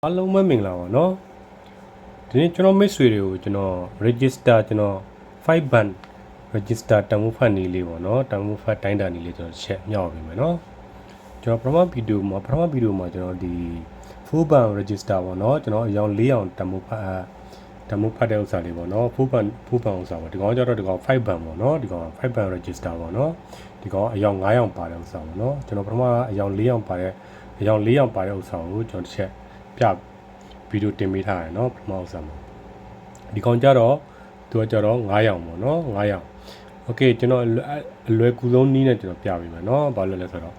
အားလုံးပဲမင်္ဂလာပါเนาะဒီနေ့ကျွန်တော်မိတ်ဆွေတွေကိုကျွန်တော် register ကျွန်တော်5 band register တန်ဖိုးဖတ်နေလေးပေါ့เนาะတန်ဖိုးဖတ်တိုင်းတာနေလေးကျွန်တော်ချက်မြောက်ပြင်မယ်เนาะကျွန်တော်ပထမဗီဒီယိုမှာကျွန်တော်ဒီ4 band register ပေါ့เนาะကျွန်တော်အယောင်4အောင်တန်ဖိုးဖတ်တဲ့ဥစ္စာလေးပေါ့เนาะ4 band ဥစ္စာပေါ့ဒီကောင်ကျတော့ဒီကောင်5 band ပေါ့เนาะဒီကောင်5 band register ပေါ့เนาะဒီကောင်အယောင်9အောင်ပါတဲ့ဥစ္စာပေါ့เนาะကျွန်တော်ပထမအယောင်4အောင်ပါတဲ့အယောင်4အောင်ပါတဲ့ဥစ္စာကိုကျွန်တော်တစ်ချက်ပြဗီဒီယိုတင်ပေးထားတယ်เนาะပထမဥစ္စာမှာဒီကောင်ကြတော့သူကကြတော့9ရောင်ပေါ့เนาะ9ရောင်โอเคကျွန်တော်အလွယ်ကူဆုံးနည်းနဲ့ကျွန်တော်ပြပေးမယ်เนาะဘာလို့လဲဆိုတော့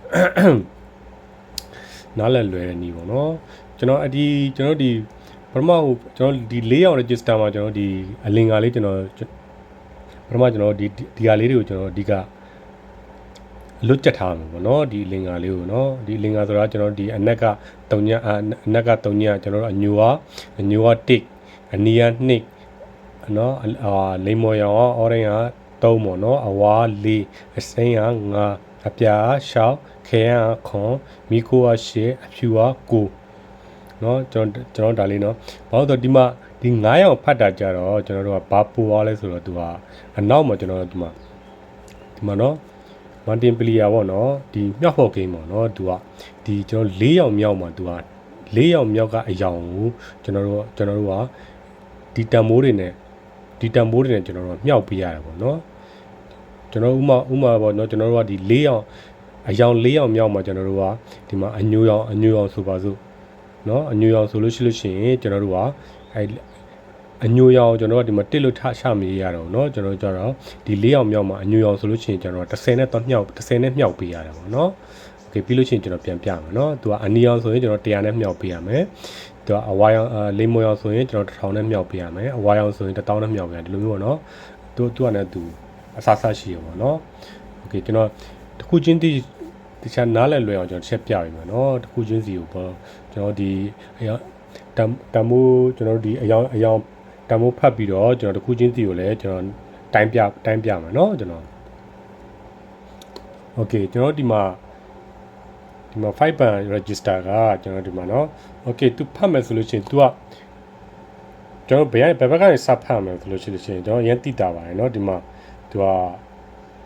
နားလည်လွယ်တဲ့နည်းပေါ့เนาะကျွန်တော်ဒီပထမကျွန်တော်ဒီ4ရောင် register မှာကျွန်တော်ဒီအလင်္ကာလေးကျွန်တော်ပထမကျွန်တော်ဒီဟာလေးတွေကိုကျွန်တော်အဓိကလွတ်ကျက်ထားမှာပေါ့เนาะဒီလင်္ကာလေးကိုเนาะဒီလင်္ကာဆိုတာကျွန်တော်ဒီအနက်က3ညအနက်က3ညကျွန်တော်တို့အညိုက1အနီးက2เนาะလိမ္မော်ရောင်အော်ရင်က3ပေါ့เนาะအဝါ4အစိမ်းက5အပြာ6ခဲရခွန်မိခိုးက8အဖြူက9เนาะကျွန်တော်ဒါလေးเนาะဘာလို့ဆိုဒီမှာဒီ9ရောင်ဖတ်တာကြတော့ကျွန်တော်တို့ကဘာပူသွားလဲဆိုတော့သူကအနောက်မှာကျွန်တော်တို့ဒီမှာเนาะမန်တင်ပလီယာပေါ့နော်ဒီမြောက်ဖို့ဂိမ်းပေါ့နော်သူကဒီကျွန်တော်4ရောင်မြောက်မှာသူက4ရောင်မြောက်ကအယောင်ကိုကျွန်တော်တို့ကဒီတန်မိုးတွေနဲ့ကျွန်တော်တို့မြောက်ပေးရတယ်ပေါ့နော်ကျွန်တော်ဥမာပေါ့နော်ကျွန်တော်တို့ကဒီ4ရောင်အယောင်4ရောင်မြောက်မှာကျွန်တော်တို့ကဒီမှာအညိုရောင်ဆိုပါစို့နော်အညိုရောင်ဆိုလို့ရှိရင်ကျွန်တော်တို့ကအညိုရောင်ကျွန်တော်ကဒီမှာတစ်လို့ထချမေးရတော့เนาะကျွန်တော်ကြတော့ဒီ4ရောင်မြောက်မှာအညိုရောင်ဆိုလို့ရှိရင်ကျွန်တော်10နဲ့မြောက်ပေးရတယ်ပေါ့เนาะโอเคပြီးလို့ရှိရင်ကျွန်တော်ပြန်ပြမယ်เนาะသူကအနီရောင်ဆိုရင်ကျွန်တော်100နဲ့မြောက်ပေးရမယ်သူကအဝါရောင်လိမ္မော်ရောင်ဆိုရင်ကျွန်တော်1000နဲ့မြောက်ပေးရမယ်အဝါရောင်ဆိုရင်1000နဲ့မြောက်ပေးရတယ်ဒီလိုမျိုးပေါ့เนาะသူကလည်းသူအဆရှိရပေါ့เนาะโอเคကျွန်တော်တစ်ခုချင်းတခြားနားလည်လွယ်အောင်ကျွန်တော်ချက်ပြပေးမယ်เนาะတစ်ခုချင်းစီကိုပေါ့ကျွန်တော်ဒီတမိုးကျွန်တော်ဒီအယောင်တမိုးဖတ်ပြီးတော့ကျွန်တော်တစ်ခုချင်းစီကိုလည်းကျွန်တော်တိုင်းပြမယ်เนาะကျွန်တော်โอเคကျွန်တော်ဒီမှာ5 band register ကကျွန်တော်ဒီမှာเนาะโอเคသူဖတ်မယ်ဆိုလို့ရှိရင် तू ကကျွန်တော်ဘယ်ဘက်ကနေစဖတ်မယ်ဆိုလို့ရှိရင်ကျွန်တော်ရန်တိတာပါတယ်เนาะဒီမှာ तू က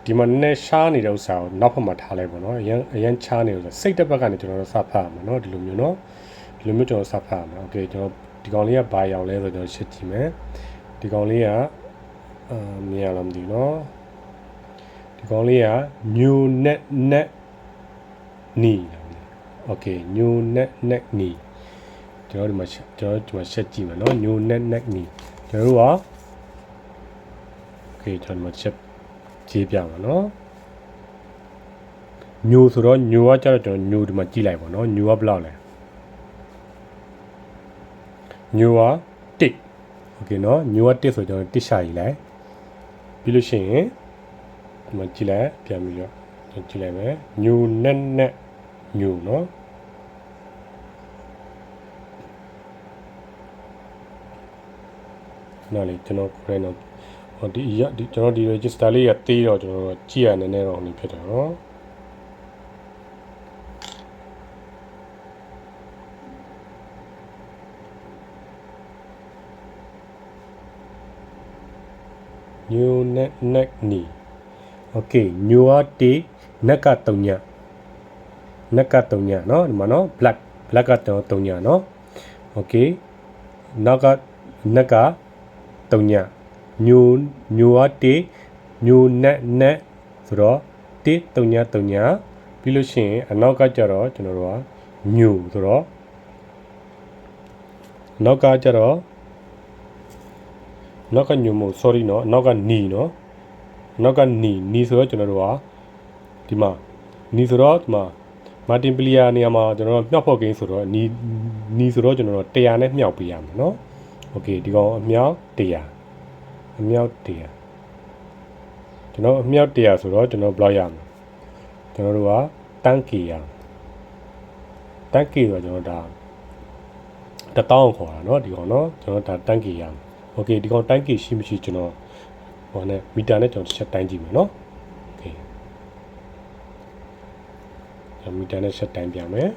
ဒီမှာနည်းရှားနေတဲ့ဥစ္စာကိုနောက်ဖက်မှာထားလိုက်ပါเนาะအရန်ချားနေလို့စိတ်တစ်ဘက်ကနေကျွန်တော်စဖတ်ရမှာเนาะဒီလိုမျိုးเนาะဒီလိုမျိုးကျွန်တော်စဖတ်ရမှာโอเคကျွန်တော်ဒီကောင်လေးကဘာရောင်လဲဆိုတော့ကျွန်တော်ရှင်းကြည့်မယ်ဒီကောင်လေးကမြင်ရလားမသိဘူးเนาะဒီကောင်လေးက new net ni โอเค new net ni ကျွန်တော်ဒီမှာရှင်းကြည့်မယ်เนาะ new net ni ကျွန်တော်တို့ကโอเคကျွန်တော်ဒီမှာရှင်းကြည့်ပြမှာเนาะ new ဆိုတော့ new ကကျတော့ကျွန်တော် new ဒီမှာကြည့်လိုက်ပါเนาะ new ကဘယ်လောက်လဲ new က1 okay เนาะ new က1ဆိုကျွန်တော်1ရှာရေးလိုက်ပြီးလို့ရှိရင်ဒီမှာကြည့်လိုက်ပြန်ပြီးတော့ကြည့်လိုက်မယ် new net new เนาะနားလေကျွန်တော်ခိုင်းတော့ဒီကျွန်တော်ဒီ register လေးကတေးတော့ကျွန်တော်ကြည့်ရနည်းနည်းတော့နေဖြစ်တယ်เนาะnew net ni okay new က1 net က3ညเนาะဒီမှာเนาะ black က3ညเนาะ okay နောက်က net က3ည new က1 new net ဆိုတော့1 3ညပြီးလို့ရှိရင်အနောက်ကကြတော့ကျွန်တော်တို့က new ဆိုတော့နောက်ကကြတော့နောက်ကညမို့ sorry เนาะနောက်ကနီเนาะနောက်ကနီဆိုတော့ကျွန်တော်တို့ကဒီမှာနီဆိုတော့ဒီမှာမာတင်ပလီယာနေရာမှာကျွန်တော်တို့မြောက်ဖို့ဂိမ်းဆိုတော့နီဆိုတော့ကျွန်တော်တို့100နဲ့မြောက်ပေးရမှာเนาะโอเคဒီကောင်အမြောက်100ကျွန်တော်အမြောက်100ဆိုတော့ကျွန်တော်ဘလောက်ရမှာကျွန်တော်တို့ကတန်းကီရဆိုတော့ကျွန်တော်ဒါ1000ခေါ်တာเนาะဒီကောင်เนาะကျွန်တော်ဒါတန်းကီရโอเคဒီကောင်တိုင်းကီရှိမရှိကျွန်တော်ဟိုနဲ့မီတာနဲ့ကျွန်တော်တစ်ချက်တိုင်းကြည့်မယ်เนาะโอเคကျွန်တော်မီတာနဲ့ချက်တိုင်းပြမယ်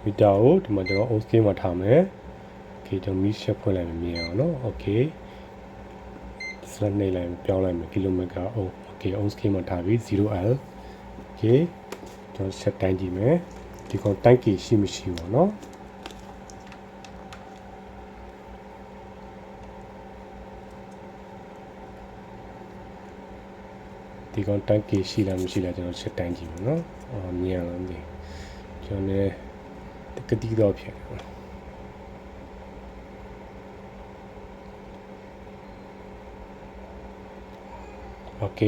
meter ကိုဒီမှာကျွန်တော် on scale မှာထားမယ် okay ကျွန်တော် mid shift ဖွင့်လိုက်မြင်အောင်နော် okay စနေလိုက်ပြောင်းလိုက်မယ် kilometer okay on scale မှာထားပြီး 0L okay ကျွန်တော် set တိုင်းကြည့်မယ်ဒီကောင် tank ရှိမရှိပေါ့နော်ဒီကောင် tank ရှိလားမရှိလားကျွန်တော် set တိုင်းကြည့်မယ်နော်မြင်အောင်ဒီကျွန်တော်လည်းကတိတော့ဖြစ်โอเค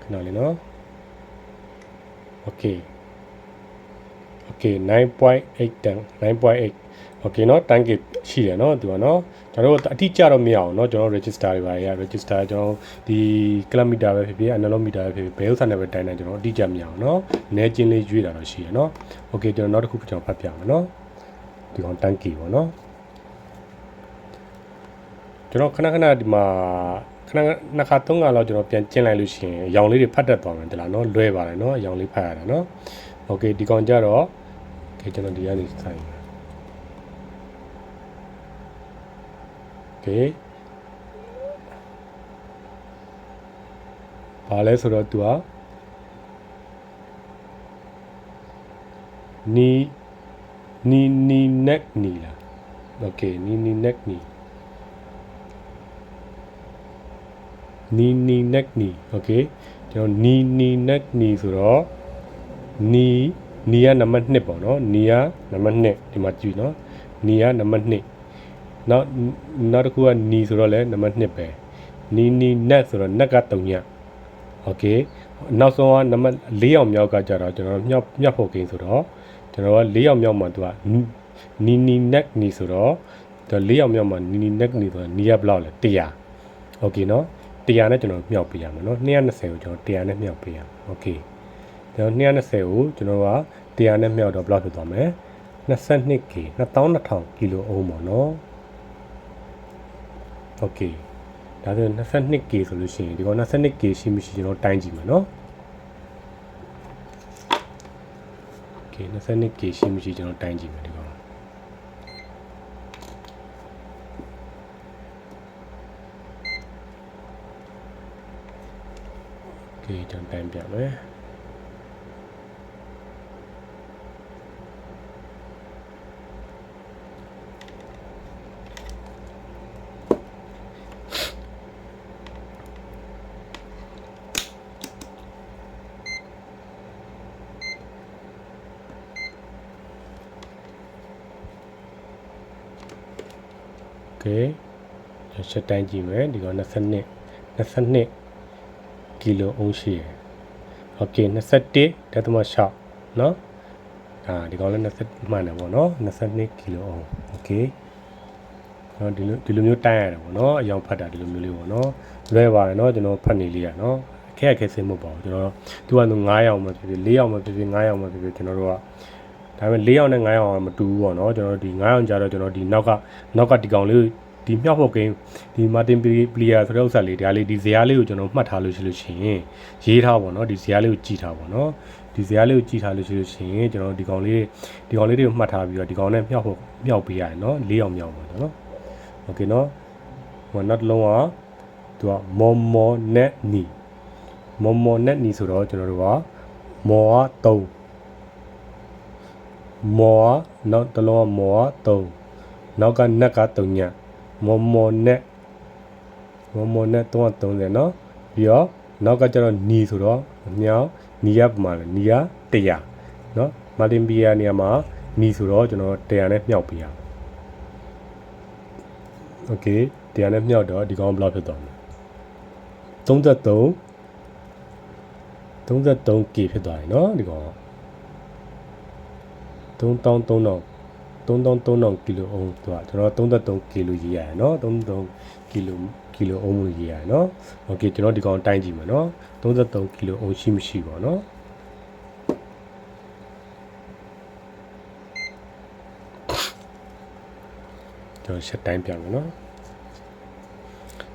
ခဏလေးနော်โอเค9.8 တန်9.8โอเคเนาะ tank ရှိတယ်เนาะဒီကเนาะကျွန်တော်တို့အတိအကျတော့မရအောင်เนาะကျွန်တော် register တွေပါရ register ကျွန်တော်ဒီ kilometer ပဲဖြစ်ဖြစ် analog meter ပဲဖြစ်ဖြစ်ဘယ်ဥစ္စာနဲ့ပဲတိုင်းတိုင်းကျွန်တော်အတိအကျမရအောင်เนาะနဲချင်းလေးရွေးတာတော့ရှိရเนาะโอเคကျွန်တော်နောက်တစ်ခုကျွန်တော်ဖတ်ပြမယ်เนาะဒီကောင် tank ပေါ့เนาะကျွန်တော်ခဏဒီမှာခဏနှစ်ခါသုံးခါလောက်ကျွန်တော်ပြန်ကျင်းလိုက်လို့ရှိရင်ရောင်လေးတွေဖတ်တတ်သွားမယ်တလားเนาะလွဲပါတယ်เนาะရောင်လေးဖတ်ရတာเนาะโอเคဒီကောင်ကြတော့โอเคကျွန်တော်ဒီကနေဆိုင်โอเคဘာလဲဆိုတော့ तू อ่ะနီနက်နီလားโอเคနီနက်နီနက်နီโอเคကျွန်တော်နီနက်နီဆိုတော့နီကနံပါတ်2ပေါ့နော်နီကနံပါတ်2ဒီမှာကြည့်နော်နီကနံပါတ်2နောက်တစ်ခုကနီဆိုတော့လည်းနံပါတ်2ပဲနီနက်ဆိုတော့နက်က3ညโอเคနောက်ဆုံးကနံပါတ်4အောင်မြောက်ကကြတော့ကျွန်တော်မြောက်ဖို့ကိန်းဆိုတော့ကျွန်တော်က4အောင်မြောက်မှာသူကနီနက်နီဆိုတော့4အောင်မြောက်မှာနီနက်နီဆိုတော့နီကဘယ်လောက်လဲ100โอเคနော်100နဲ့ကျွန်တော်မြောက်ပေးရမယ်နော်220ကိုကျွန်တော်100နဲ့မြောက်ပေးရမယ်โอเคကျွန်တော်220ကိုကျွန်တော်က100နဲ့မြောက်တော့ဘယ်လောက်ဖြစ်သွားမလဲ22K 22,000 ကီလိုအိုးပေါ့နော်โอเคဒါဆို 22K ဆိုလို့ရှိရင်ဒီကောင် 22K ရှိမရှိကျွန်တော်တိုင်းကြည့်မယ်နော်โอเค 22K ရှိမရှိကျွန်တော်တိုင်းကြည့်မယ်ဒီကောင်โอเคကျွန်တော်တိုင်းပြမယ်โอเคချက်တိုင်းကြည့်မယ်ဒီကောင်22ကီလိုအုံးရှိရယ်โอเค21.6เนาะဒီကောင်လည်း20မှန်တယ်ပေါ့เนาะ22ကီလိုအုံးโอเคเนาะဒီလိုမျိုးတိုင်းရတယ်ပေါ့เนาะအယောင်ဖတ်တာဒီလိုမျိုးလေးပေါ့เนาะလွယ်ပါတယ်เนาะကျွန်တော်ဖတ်နေလေးရเนาะအခက်စင်မဟုတ်ပါဘူးကျွန်တော်သူက9ရောင်မှဖြစ်ဖြစ်4ရောင်မှဖြစ်ဖြစ်9ရောင်မှဖြစ်ဖြစ်ကျွန်တော်တို့ကဒါပေမဲ့4ရောင်နဲ့9ရောင်ကမတူဘူးပေါ့เนาะကျွန်တော်ဒီ9ရောင်ကြတော့ကျွန်တော်ဒီနောက်ကဒီကောင်လေးဒီမြောက်ဖို့ကိန်းဒီမာတင်ပလီယာဆိုတဲ့ဥစ္စာလေးဒါလေးဒီဇာတ်လေးကိုကျွန်တော်မှတ်ထားလို့ရှိလို့ရှိရင်ရေးထားပါတော့ဒီဇာတ်လေးကိုကြည့်ထားပါတော့ဒီဇာတ်လေးကိုကြည့်ထားလို့ရှိလို့ရှိရင်ကျွန်တော်ဒီကောင်လေးတွေကိုမှတ်ထားပြီးတော့ဒီကောင်နဲ့မြောက်ပေးရတယ်နော်၄အောင်မြောက်ပါတော့နော်โอเคနော်ဟိုနောက်တစ်လုံးကသူကမောနက်နီဆိုတော့ကျွန်တော်တို့ကမောက3မောကနောက်တစ်လုံးကမောက3နောက်ကနက်က3ညမောနက်330เนาะပြီးတော့နောက်ကကျတော့နီဆိုတော့မြောက်နီရပမာလဲနီရ100เนาะမာတင်ပီယာနေရာမှာနီဆိုတော့ကျွန်တော်100နဲ့မြောက်ပြရအောင်โอเค100နဲ့မြောက်တော့ဒီကောင်ဘယ်လောက်ဖြစ်သွားမလဲ33K ဖြစ်သွားပြီเนาะဒီကောင်3300ကီလိုအုံးသူကကျွန်တော်33K လို့ရေးရတယ်เนาะ33ကီလိုအုံးလို့ရေးရတယ်เนาะโอเคကျွန်တော်ဒီကောင်တိုင်းကြည့်မယ်เนาะ33ကီလိုအုံးရှိမရှိပေါ့เนาะကျွန်တော်ဆက်တိုင်းပြမယ်เนาะ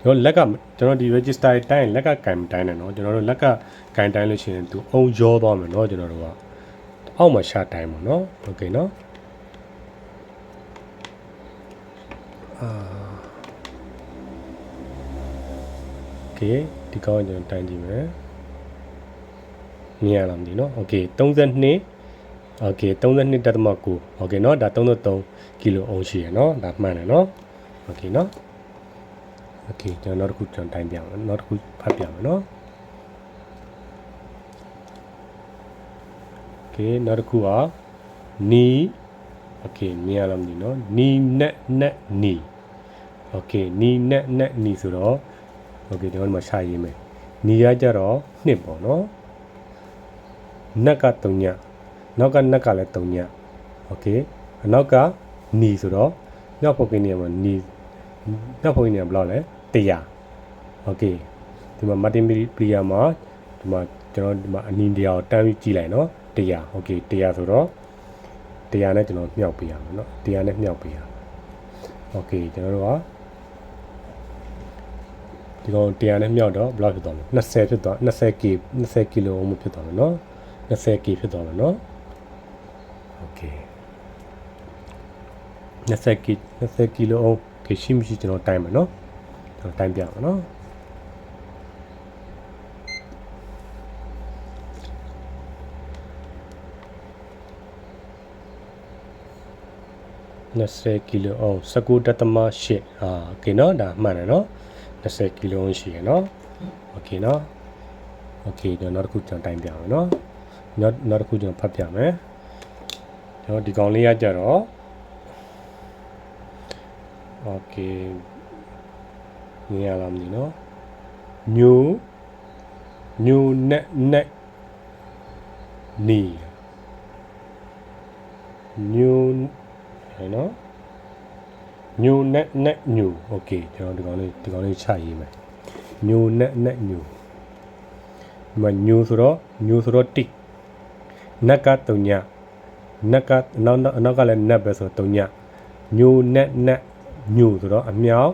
ကျွန်တော်လက်ကကျွန်တော်ဒီ register တိုင်းလက်ကကင်တိုင်းတယ်เนาะကျွန်တော်တို့လက်ကကင်တိုင်းလို့ရှိရင်သူအုံးရောသွားမယ်เนาะကျွန်တော်တို့က အောက်မှာရှာတိုင်းပေါ့နော်โอเคเนาะโอเคဒီကောင်းကျွန်တော်တိုင်းကြည့်မယ်မြင်ရလားမသိနော်โอเค32โอเค32.9โอเคเนาะဒါ33ကီလိုအုံးရှိရเนาะဒါမှန်တယ်เนาะโอเคเนาะโอเคကျွန်တော်နောက်တစ်ခုကျွန်တော်တိုင်းပြအောင်နောက်တစ်ခုဖတ်ပြမယ်เนาะโอเคနောက်တစ်ခုကနီโอเคမြင်ရလားမသိနော်နီနဲ့နီโอเคနီနဲ့နီဆိုတော့โอเคကျွန်တော်ဒီမှာရှာရေးမယ်နီရကြတော့နှစ်ပေါ့เนาะနက်က3ညနောက်ကနက်ကလည်း3ညโอเคအနောက်ကနီဆိုတော့မြောက်ဖို့ကိန်းနေမှာနီမြောက်ဖို့ကိန်းနေဘယ်လောက်လဲ100โอเคဒီမှာ Martin Player မှာဒီမှာကျွန်တော်ဒီမှာအနည်းတရားကိုတန်းပြီးကြည့်လိုက်နော်100โอเค100ဆိုတော့100နဲ့ကျွန်တော်မြောက်ပေးရမယ်เนาะ100နဲ့မြောက်ပေးရโอเคကျွန်တော်တို့ကဒီကောင်100နဲ့မြောက်တော့ဘယ်လောက်ဖြစ်သွားလဲ20ဖြစ်သွား 20k 20 ကီလိုအုံးဖြစ်သွားမယ်เนาะ20k ဖြစ်သွားမယ်เนาะโอเค20 ကီလိုအုံးကရှိမရှိကျွန်တော်တိုင်းမယ်เนาะကျွန်တော်တိုင်းပြမယ်เนาะ20 ကီလိုအုံး19.8โอเคเนาะဒါမှန်တယ်เนาะ20 ကီလိုအုံးရှိရเนาะโอเคเนาะโอเคကျွန်တော်နောက်တစ်ခုကျွန်တော်တိုင်းပြမယ်เนาะနောက်တစ်ခုကျွန်တော်ဖတ်ပြမယ်ကျွန်တော်ဒီကောင်လေးရကြတော့โอเคမြင်ရလားမသိနော်ညူနဲ့နီညူဟဲ့နော်ညူနဲ့ညူโอเคကျွန်တော်ဒီကောင်လေးချရေးမယ်ညူနဲ့ညူဒီမှာညူဆိုတော့တိနက်က3ညနက်ကနောက်ကလည်းနက်ပဲဆိုတော့3ညညူနဲ့ညူဆိုတော့အမြောက်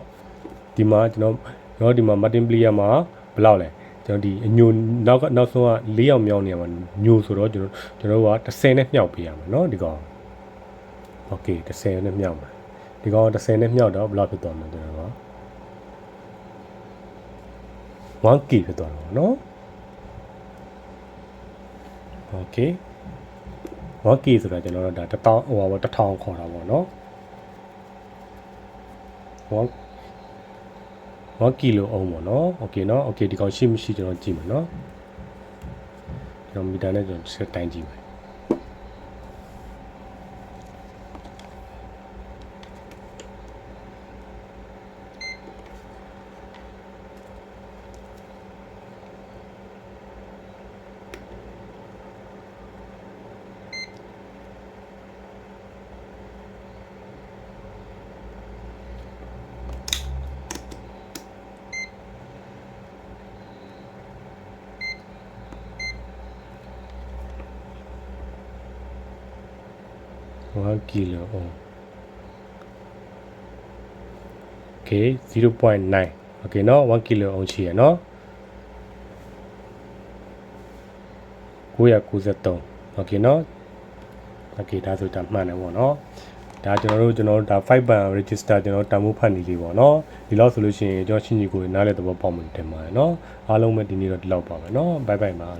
ဒီမှာကျွန်တော်ဒီမှာ Martin Player မှာဘယ်လောက်လဲကျွန်တော်ဒီအညူနောက်ဆုံးက4ယောက်မြောက်နေရမှာညူဆိုတော့ကျွန်တော်က30နဲ့မြောက်ပေးရမှာเนาะဒီကောင်โอเค30နဲ့မြောက်မှာဒီကောင်30နဲ့မြောက်တော့ဘယ်လောက်ဖြစ်သွားမလဲကျွန်တော်က 1k ဖြစ်သွားတော့เนาะโอเค 1k ဆိုတာကျွန်တော်တို့ဒါ1000ခေါ်တာပေါ့เนาะ1 ကီလိုအုံးပေါ့နော်โอเคเนาะโอเคဒီကောင်ရှိမရှိကျွန်တော်ကြည့်မယ်เนาะကျွန်တော်မီတာနဲ့ကျွန်တော်ဆက်တိုင်းကြည့်မယ်1 kilo ohm okay 0.9 okay เนาะ1 kilo ohm ရှိရเนาะ993 okay เนาะ okay ဒါဆိုဒါမှန်တယ်ပေါ့เนาะဒါကျွန်တော်တို့ဒါ5 band register ကျွန်တော်တန်ဖိုးဖတ်နေလေးပေါ့เนาะဒီလောက်ဆိုလို့ရှိရင်ကျွန်တော်ရှင်းကြီးကိုနားလဲသဘောပေါက်မှတင်ပါတယ်เนาะအားလုံးပဲဒီနေ့တော့ဒီလောက်ပါပဲเนาะ bye bye ပါ